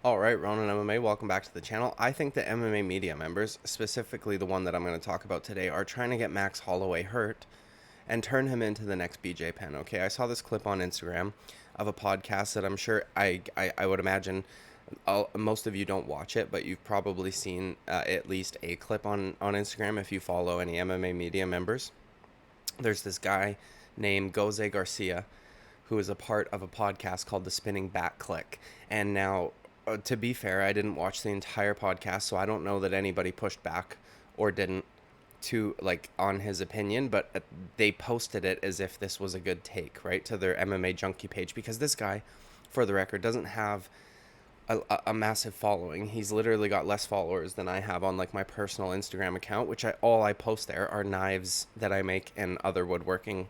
All right, Ronan MMA, welcome back to the channel. I think the MMA media members, specifically the one that I'm going to talk about today, are trying to get Max Holloway hurt and turn him into the next BJ Penn. Okay, I saw this clip on Instagram of a podcast that I'm sure I would imagine most of you don't watch it, but you've probably seen at least a clip on Instagram if you follow any MMA media members. There's this guy named Jose Garcia who is a part of a podcast called The Spinning Back Click. And now, to be fair, I didn't watch the entire podcast, so I don't know that anybody pushed back or didn't to on his opinion, but they posted it as if this was a good take, right, to their MMA Junkie page, because this guy, for the record, doesn't have a massive following. He's literally got less followers than I have on my personal Instagram account, which all I post there are knives that I make and other woodworking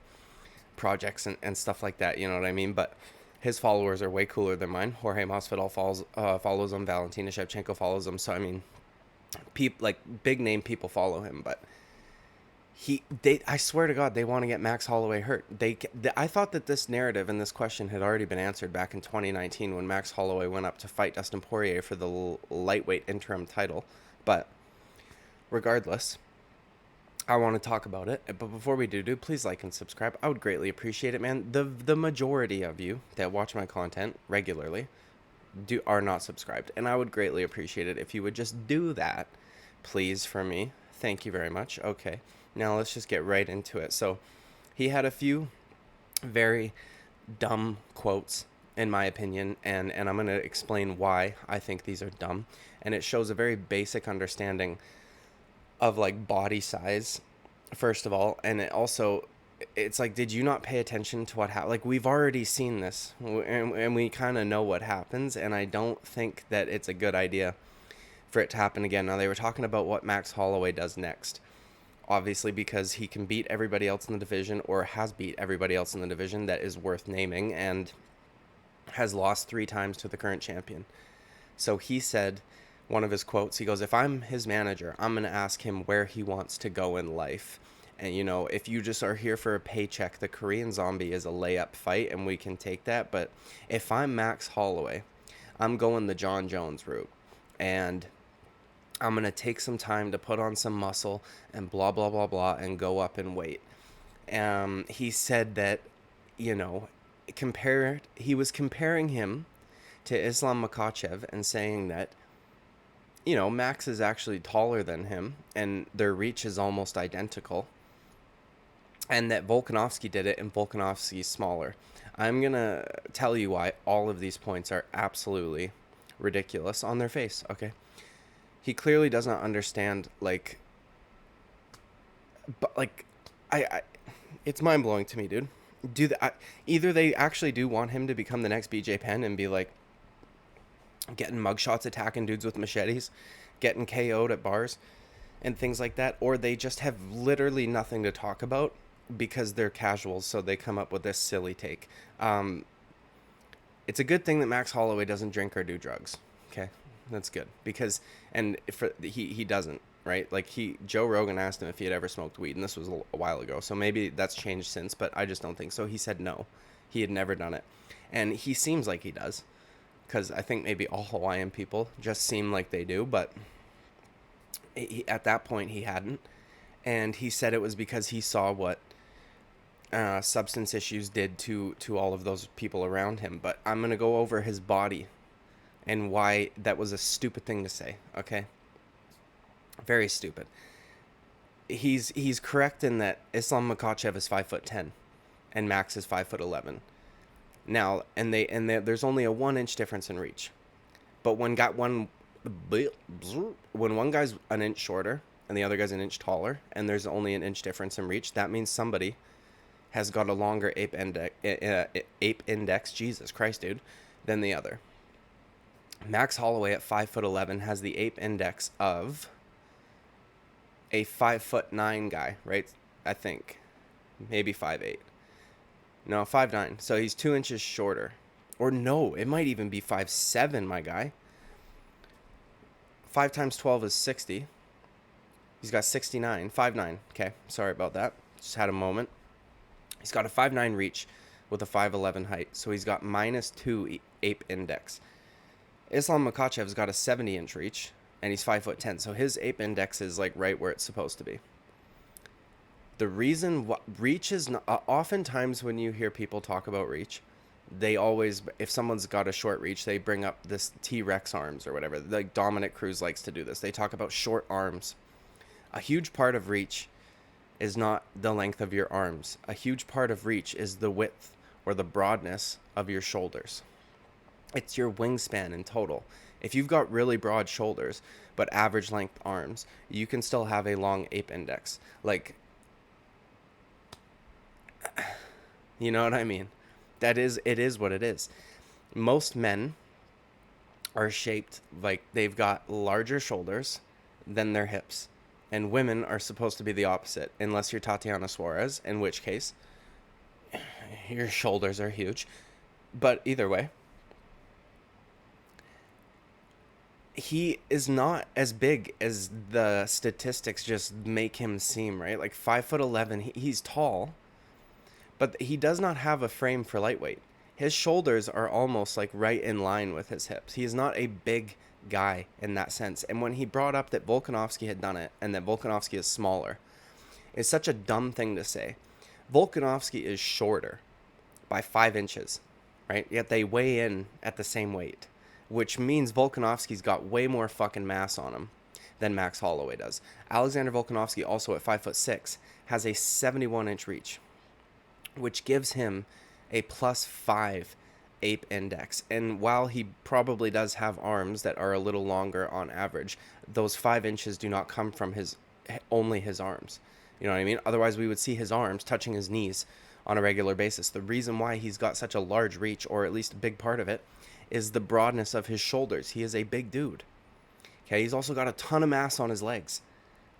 projects and stuff like that, you know what I mean? But his followers are way cooler than mine. Jorge Masvidal follows him. Valentina Shevchenko follows him. So I mean, big name people follow him. But I swear to God, they want to get Max Holloway hurt. I thought that this narrative and this question had already been answered back in 2019 when Max Holloway went up to fight Dustin Poirier for the lightweight interim title. But regardless, I want to talk about it, but before we do, please like and subscribe. I would greatly appreciate it, man. The majority of you that watch my content regularly are not subscribed, and I would greatly appreciate it if you would just do that, please, for me. Thank you very much. Okay, now let's just get right into it. So, he had a few very dumb quotes, in my opinion, and I'm going to explain why I think these are dumb, and it shows a very basic understanding of body size, first of all, and it's did you not pay attention to what happened? We've already seen this, and we kind of know what happens, and I don't think that it's a good idea for it to happen again. Now, they were talking about what Max Holloway does next, obviously, because he can beat everybody else in the division, or has beat everybody else in the division that is worth naming, and has lost 3 times to the current champion. So he said, one of his quotes, he goes, if I'm his manager, I'm going to ask him where he wants to go in life. And, if you just are here for a paycheck, the Korean Zombie is a layup fight, and we can take that. But if I'm Max Holloway, I'm going the John Jones route. And I'm going to take some time to put on some muscle and blah, blah, blah, blah, and go up in weight. He said that, he was comparing him to Islam Makhachev and saying that, Max is actually taller than him, and their reach is almost identical, and that Volkanovski did it, and Volkanovski's smaller. I'm going to tell you why all of these points are absolutely ridiculous on their face, okay? He clearly does not understand, it's mind-blowing to me, dude. Either they actually do want him to become the next BJ Penn and be getting mugshots, attacking dudes with machetes, getting KO'd at bars and things like that, or they just have literally nothing to talk about because they're casuals, so they come up with this silly take. It's a good thing that Max Holloway doesn't drink or do drugs, okay? That's good, because he doesn't, right? Joe Rogan asked him if he had ever smoked weed, and this was a while ago, so maybe that's changed since, but I just don't think so. He said no, he had never done it, and he seems like he does, because I think maybe all Hawaiian people just seem like they do, but at that point he hadn't. And he said it was because he saw what substance issues did to all of those people around him. But I'm going to go over his body and why that was a stupid thing to say, okay? Very stupid. He's correct in that Islam Makhachev is 5'10", and Max is 5'11". Now, there's only a 1-inch difference in reach, but when one guy's an inch shorter and the other guy's an inch taller, and there's only an inch difference in reach, that means somebody has got a longer ape index, Jesus Christ, dude, than the other. Max Holloway at 5'11" has the ape index of a 5'9" guy, right? I think maybe 5'8". No, 5'9". So he's 2 inches shorter. Or no, it might even be 5'7", my guy. 5 times 12 is 60. He's got 69. 5'9". Okay, sorry about that. Just had a moment. He's got a 5'9" reach with a 5'11" height. So he's got -2 ape index. Islam Makhachev's got a 70-inch reach, and he's 5'10", so his ape index is like right where it's supposed to be. The reason reach is not, oftentimes when you hear people talk about reach, they always, if someone's got a short reach, they bring up this T-Rex arms or whatever. Like Dominic Cruz likes to do this. They talk about short arms. A huge part of reach is not the length of your arms. A huge part of reach is the width or the broadness of your shoulders. It's your wingspan in total. If you've got really broad shoulders but average length arms, you can still have a long ape index. Like, you know what I mean? It is what it is. Most men are shaped like they've got larger shoulders than their hips. And women are supposed to be the opposite, unless you're Tatiana Suarez, in which case your shoulders are huge. But either way, he is not as big as the statistics just make him seem, right? Like 5'11", he's tall, but he does not have a frame for lightweight. His shoulders are almost like right in line with his hips. He is not a big guy in that sense. And when he brought up that Volkanovski had done it and that Volkanovski is smaller, it's such a dumb thing to say. Volkanovski is shorter by 5 inches, right? Yet they weigh in at the same weight, which means Volkanovski's got way more fucking mass on him than Max Holloway does. Alexander Volkanovski, also at 5'6", has a 71-inch reach, which gives him a +5 ape index. And while he probably does have arms that are a little longer on average, those 5 inches do not come from only his arms. You know what I mean? Otherwise, we would see his arms touching his knees on a regular basis. The reason why he's got such a large reach, or at least a big part of it, is the broadness of his shoulders. He is a big dude. Okay, he's also got a ton of mass on his legs.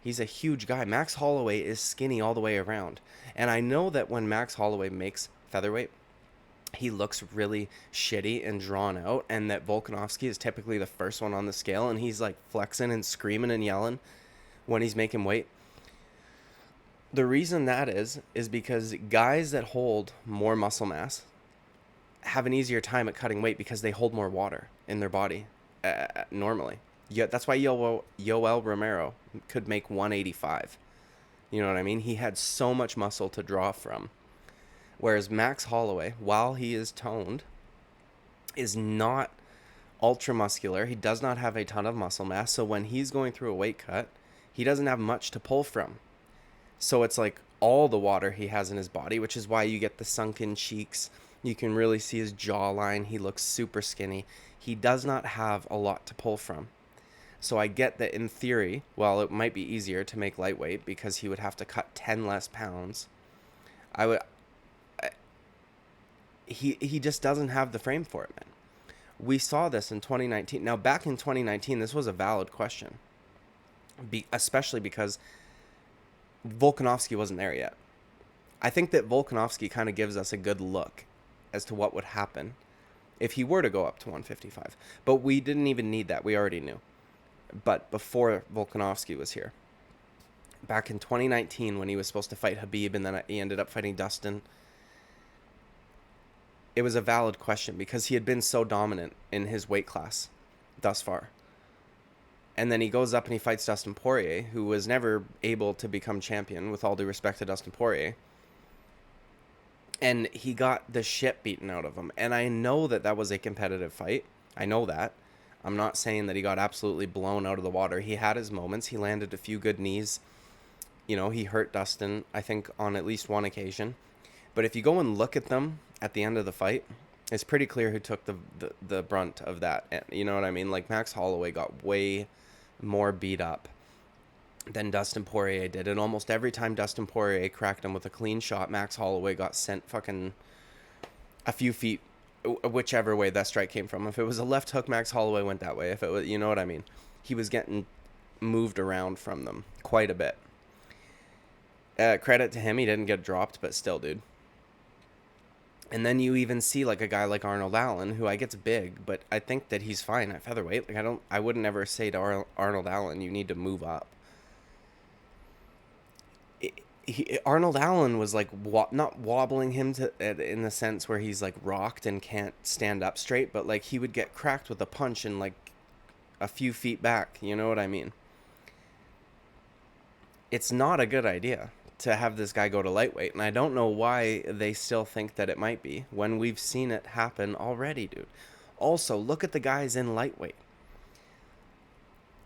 He's a huge guy. Max Holloway is skinny all the way around. And I know that when Max Holloway makes featherweight, he looks really shitty and drawn out, and that Volkanovski is typically the first one on the scale, and he's like flexing and screaming and yelling when he's making weight. The reason that is because guys that hold more muscle mass have an easier time at cutting weight because they hold more water in their body normally. Yeah, that's why Yoel Romero could make 185. You know what I mean? He had so much muscle to draw from. Whereas Max Holloway, while he is toned, is not ultra muscular. He does not have a ton of muscle mass. So when he's going through a weight cut, he doesn't have much to pull from. So it's like all the water he has in his body, which is why you get the sunken cheeks. You can really see his jawline. He looks super skinny. He does not have a lot to pull from. So I get that in theory, while it might be easier to make lightweight because he would have to cut 10 less pounds, he just doesn't have the frame for it, man. We saw this in 2019. Now, back in 2019, this was a valid question, especially because Volkanovski wasn't there yet. I think that Volkanovski kind of gives us a good look as to what would happen if he were to go up to 155. But we didn't even need that. We already knew. But before Volkanovski was here, back in 2019 when he was supposed to fight Khabib and then he ended up fighting Dustin, it was a valid question because he had been so dominant in his weight class thus far. And then he goes up and he fights Dustin Poirier, who was never able to become champion, with all due respect to Dustin Poirier. And he got the shit beaten out of him. And I know that that was a competitive fight. I know that. I'm not saying that he got absolutely blown out of the water. He had his moments. He landed a few good knees. You know, he hurt Dustin, I think, on at least one occasion. But if you go and look at them at the end of the fight, it's pretty clear who took the brunt of that. You know what I mean? Like, Max Holloway got way more beat up than Dustin Poirier did. And almost every time Dustin Poirier cracked him with a clean shot, Max Holloway got sent fucking a few feet whichever way that strike came from. If it was a left hook, Max Holloway went that way. If it was, you know what I mean? He was getting moved around from them quite a bit. Credit to him, he didn't get dropped, but still, dude. And then you even see like a guy like Arnold Allen, who I get's big, but I think that he's fine at featherweight. Like I wouldn't ever say to Arnold Allen, you need to move up. Arnold Allen was like not wobbling him to in the sense where he's like rocked and can't stand up straight, but like he would get cracked with a punch and like a few feet back. You know what I mean? It's not a good idea to have this guy go to lightweight, and I don't know why they still think that it might be when we've seen it happen already, dude. Also, look at the guys in lightweight.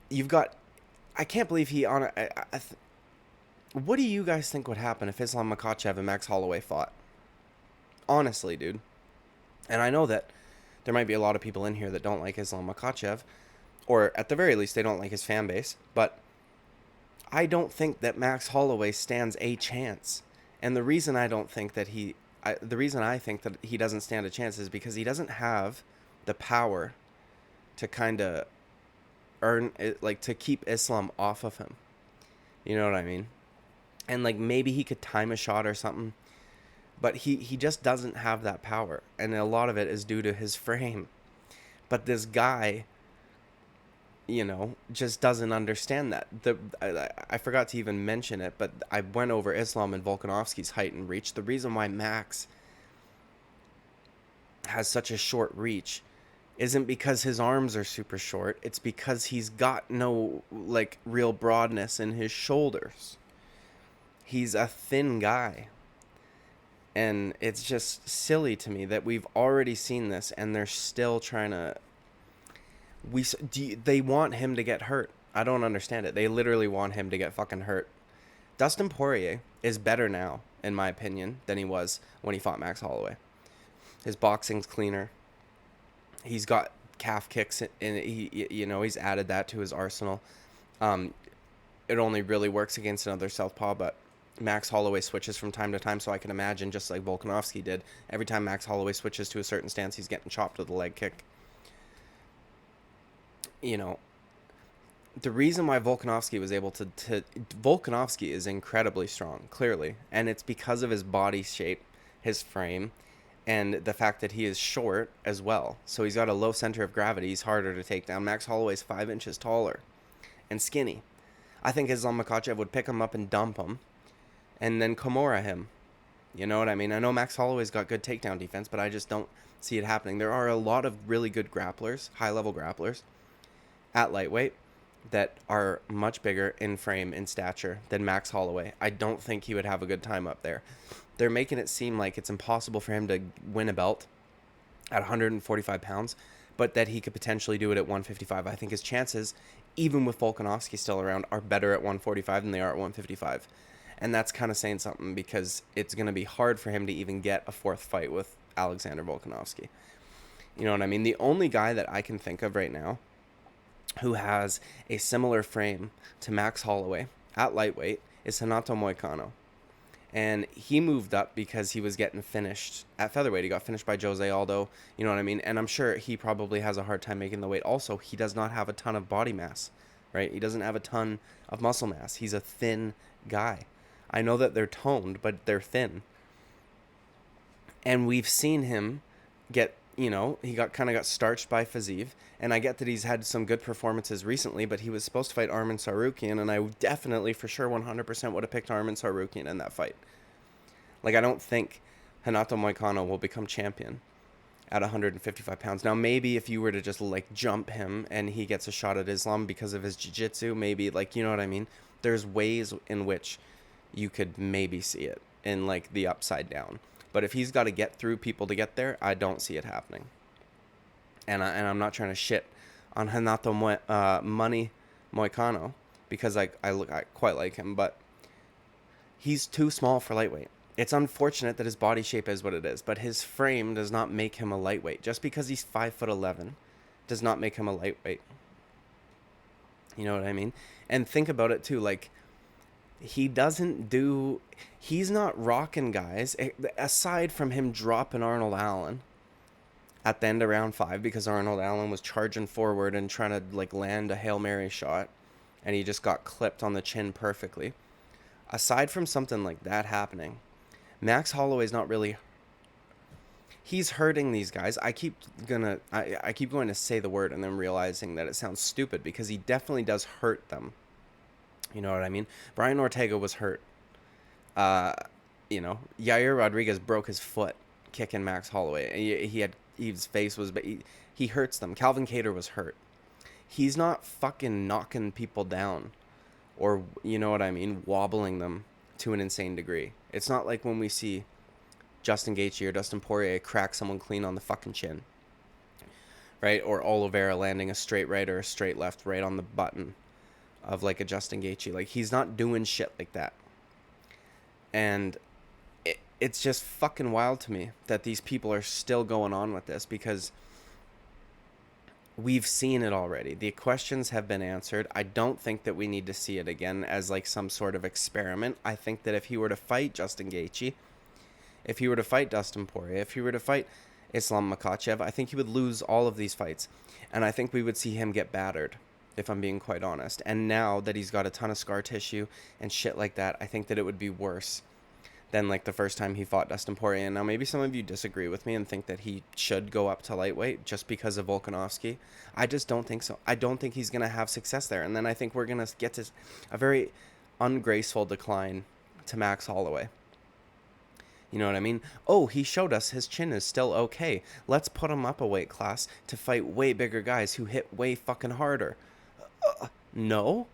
You've got, I can't believe he on. What do you guys think would happen if Islam Makhachev and Max Holloway fought? Honestly, dude. And I know that there might be a lot of people in here that don't like Islam Makhachev, or at the very least, they don't like his fan base, but I don't think that Max Holloway stands a chance. And the reason I don't think that the reason I think that he doesn't stand a chance is because he doesn't have the power to kind of earn it, like to keep Islam off of him. You know what I mean? And like maybe he could time a shot or something, but he just doesn't have that power, and a lot of it is due to his frame. But this guy, just doesn't understand that. I forgot to even mention it, but I went over Islam and Volkanovski's height and reach. The reason why Max has such a short reach isn't because his arms are super short. It's because he's got no like real broadness in his shoulders. He's a thin guy. And it's just silly to me that we've already seen this and they're still trying to they want him to get hurt. I don't understand it. They literally want him to get fucking hurt. Dustin Poirier is better now, in my opinion, than he was when he fought Max Holloway. His boxing's cleaner. He's got calf kicks, and he's added that to his arsenal. It only really works against another southpaw, but Max Holloway switches from time to time, so I can imagine, just like Volkanovski did, every time Max Holloway switches to a certain stance, he's getting chopped with a leg kick. The reason why Volkanovski was able to Volkanovski is incredibly strong, clearly, and it's because of his body shape, his frame, and the fact that he is short as well. So he's got a low center of gravity. He's harder to take down. Max Holloway's 5 inches taller and skinny. I think Islam Makhachev would pick him up and dump him and then Kimura him. You know what I mean? I know Max Holloway's got good takedown defense, but I just don't see it happening. There are a lot of really good grapplers, high-level grapplers, at lightweight that are much bigger in frame, in stature than Max Holloway. I don't think he would have a good time up there. They're making it seem like it's impossible for him to win a belt at 145 pounds, but that he could potentially do it at 155. I think his chances, even with Volkanovski still around, are better at 145 than they are at 155. And that's kind of saying something, because it's going to be hard for him to even get a fourth fight with Alexander Volkanovski. You know what I mean? The only guy that I can think of right now who has a similar frame to Max Holloway at lightweight is Renato Moicano. And he moved up because he was getting finished at featherweight. He got finished by Jose Aldo, you know what I mean? And I'm sure he probably has a hard time making the weight. Also, he does not have a ton of body mass, right? He doesn't have a ton of muscle mass. He's a thin guy. I know that they're toned, but they're thin. And we've seen him get, he got starched by Fiziev. And I get that he's had some good performances recently, but he was supposed to fight Arman Tsarukyan, and I definitely, for sure, 100% would have picked Arman Tsarukyan in that fight. Like, I don't think Renato Moicano will become champion at 155 pounds. Now, maybe if you were to just, jump him and he gets a shot at Islam because of his jiu-jitsu, maybe, you know what I mean? There's ways in which you could maybe see it in, the upside down. But if he's got to get through people to get there, I don't see it happening. And I'm not trying to shit on Renato Money Moicano, because I quite like him, but he's too small for lightweight. It's unfortunate that his body shape is what it is, but his frame does not make him a lightweight. Just because he's 5'11" does not make him a lightweight. You know what I mean? And think about it too, he's not rocking guys, aside from him dropping Arnold Allen at the end of round 5, because Arnold Allen was charging forward and trying to land a Hail Mary shot, and he just got clipped on the chin perfectly. Aside from something like that happening, Max Holloway's not really, he's hurting these guys. I keep going to say the word and then realizing that it sounds stupid, because he definitely does hurt them. You know what I mean? Brian Ortega was hurt Uh, you know, Yair Rodriguez broke his foot kicking Max Holloway. His face was, but he hurts them. Calvin Kattar was hurt. He's not fucking knocking people down, or you know what I mean, wobbling them to an insane degree. It's not like when we see Justin Gaethje or Dustin Poirier crack someone clean on the fucking chin, right? Or Oliveira landing a straight right or a straight left right on the button of like a Justin Gaethje. Like, he's not doing shit like that. And it's just fucking wild to me that these people are still going on with this, because we've seen it already. The questions have been answered. I don't think that we need to see it again as like some sort of experiment. I think that if he were to fight Justin Gaethje, if he were to fight Dustin Poirier, if he were to fight Islam Makhachev, I think he would lose all of these fights. And I think we would see him get battered, if I'm being quite honest. And now that he's got a ton of scar tissue and shit like that, I think that it would be worse than like the first time he fought Dustin Poirier. And now maybe some of you disagree with me and think that he should go up to lightweight just because of Volkanovski. I just don't think so. I don't think he's going to have success there. And then I think we're going to get to a very ungraceful decline to Max Holloway. You know what I mean? Oh, he showed us his chin is still okay. Let's put him up a weight class to fight way bigger guys who hit way fucking harder. No,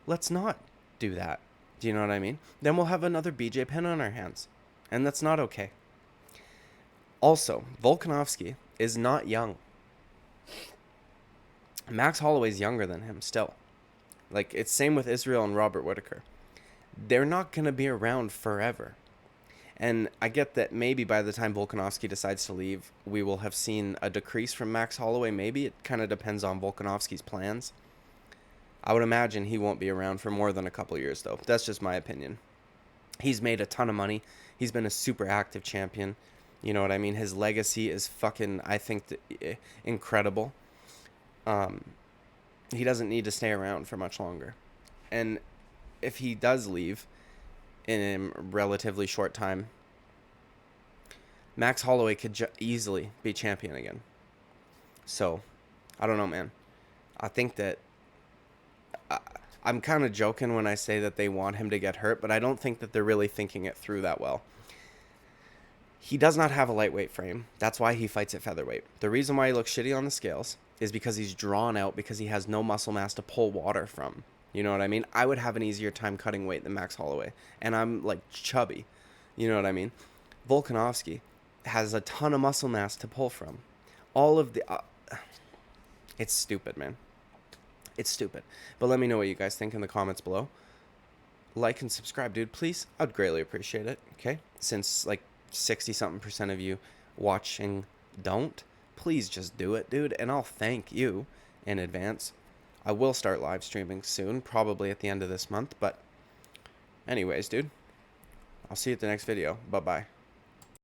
let's not do that. Do you know what I mean? Then we'll have another BJ Penn on our hands. And that's not okay. Also, Volkanovski is not young. Max Holloway's younger than him still. Like, it's same with Israel and Robert Whittaker. They're not going to be around forever. And I get that maybe by the time Volkanovski decides to leave, we will have seen a decrease from Max Holloway. Maybe it kind of depends on Volkanovski's plans. I would imagine he won't be around for more than a couple years, though. That's just my opinion. He's made a ton of money. He's been a super active champion. You know what I mean? His legacy is fucking, I think, incredible. He doesn't need to stay around for much longer. And if he does leave in a relatively short time, Max Holloway could easily be champion again. So, I don't know, man. I think that I'm kind of joking when I say that they want him to get hurt, but I don't think that they're really thinking it through that well. He does not have a lightweight frame. That's why he fights at featherweight. The reason why he looks shitty on the scales is because he's drawn out, because he has no muscle mass to pull water from. You know what I mean? I would have an easier time cutting weight than Max Holloway. And I'm, like, chubby. You know what I mean? Volkanovski has a ton of muscle mass to pull from. All of the... it's stupid, man. It's stupid. But let me know what you guys think in the comments below. Like and subscribe, dude, please. I'd greatly appreciate it, okay? Since, like, 60-something% of you watching don't, please just do it, dude. And I'll thank you in advance. I will start live streaming soon, probably at the end of this month. But anyways, dude, I'll see you at the next video. Bye-bye.